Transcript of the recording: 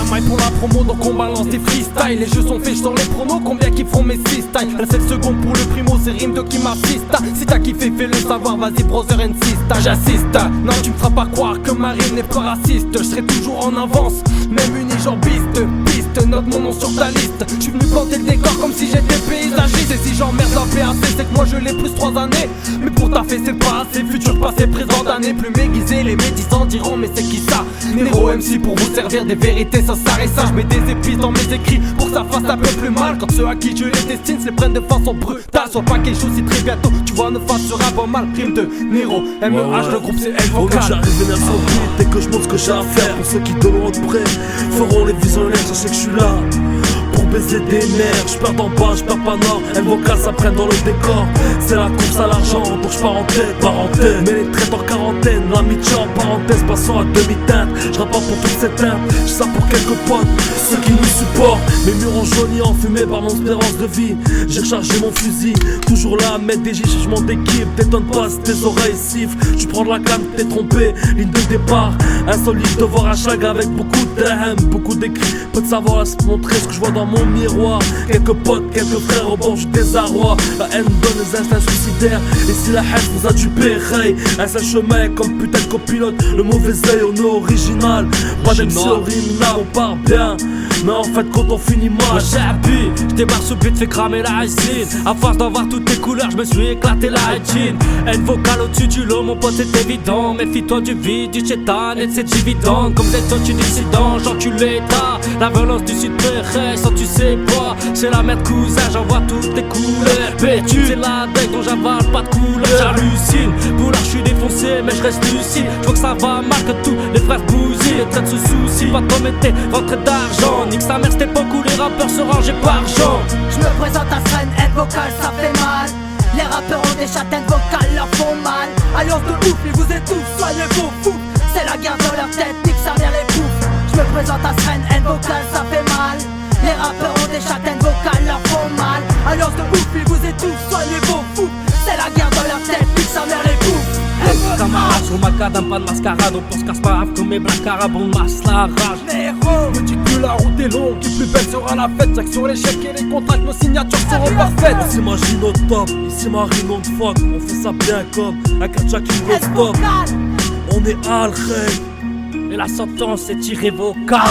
maille pour la promo, donc on balance des freestyles. Les jeux sont faits, j'sors les pronos, combien qui feront mes 6 styles. La 7 secondes pour le primo, c'est rime de qui m'assiste. Si t'as kiffé, fais le savoir, vas-y brother insiste. J'assiste, non tu me feras pas croire que ma rime n'est pas raciste. Je serai toujours en avance, même uni genre piste. Note mon nom sur ta liste. J'suis venu planter le décor comme si j'étais paysagiste. Et si j'emmerde la PAC, c'est que moi je l'ai plus 3 années. Mais pour taffer c'est pas assez, futur passé présent d'années. Plus m'aiguiser, les médisants diront mais c'est qui ça? Nero MC pour vous servir des vérités, ça s'arrête ça. J'mets des épices dans mes écrits pour que ça fasse un peu plus mal. Quand ceux à qui je les destine se les prennent de façon brutale. Sois pas quelque chose si très bientôt tu vois ne face sera pas mal. Prime de Nero, MEH, le groupe c'est L Faut que vocal. j'arrive vénère sans beat et que je montre ce que j'ai à faire. Pour ceux qui de loin de près feront les visionnaires, je sais que je suis là pour baiser des nerfs. J'perds d'en bas, j'perds pas nord. Elle vocale ça prenne dans le décor. C'est la course à l'argent, donc j'pars en tête, parenthèse. Mais les traites en quarantaine, l'amitié en parenthèse, passant à demi-teinte. J'rappe pas pour toutes ces teintes, j'sais ça pour quelques potes, ceux qui nous supportent. Mes murs en jauni, enfumés par mon espérance de vie. J'ai rechargé mon fusil, toujours là à mettre des changements d'équipe. T'étonne pas si tes oreilles sifflent. Tu prends de la canne, t'es trompé, ligne de départ. Insolite de voir un chag avec beaucoup de drame, beaucoup d'écrits. Peu de savoir à se montrer ce que je vois dans mon miroir. Quelques potes, quelques frères au bord du désarroi. La haine donne les instincts suicidaires. Et si la haine vous a dupé, hey, un seul chemin comme putain de copilote. Le mauvais œil, on est original. Pas d'MC original, on part bien. Mais en fait quand on finit mal, j'appuie, j'débarque sous but, fais cramer la résine. À force d'en voir toutes les couleurs, j'me suis éclaté la rétine. Haine vocale au-dessus du lot, mon pote c'est évident. Méfie-toi du vide, du chétan et de ses dividendes. Comme des autres, tu dissident, j'enculé l'état. La violence du sud près, sans tu sais quoi. C'est la merde cousin, j'en vois toutes les couleurs. Pétu, c'est la deck dont j'avale pas de couleur. J'hallucine, boulard j'suis défoncé mais j'reste lucide. J'vois que ça va mal, que tous les frères bousillent. Les traites se soucient, pas comme était rentré d'argent. Nique sa mère, cette époque où les rappeurs se rangeaient par genre. J'me présente à scène, aide vocale, ça fait mal. Les rappeurs ont des châtaignes vocales, leur font mal. Alliance de ouf, ils vous étouffent, soyez vos fous. C'est la guerre dans leur tête, nique sa mère les poufs. J'me présente à scène, aide vocale, ça fait mal. Les rappeurs ont des châtaignes vocales, leur font mal. Alliance de ouf, ils vous étouffent, soyez vos fous. C'est la guerre dans leur tête, nique sa mère les poufs. Camarade sur ma cadame, pas de mascarade. On pense casse pas grave comme mes blagues arabes, on masse la rage. Me dis que la route est longue, qui plus belle sera la fête. Chaque sur l'échec et les contrats, nos signatures seront parfaites. on s'imagine au top, ici Marie non de fuck. On fait ça bien comme un catcha qui nous stop. On est Al Khay Et la sentence est irrévocable.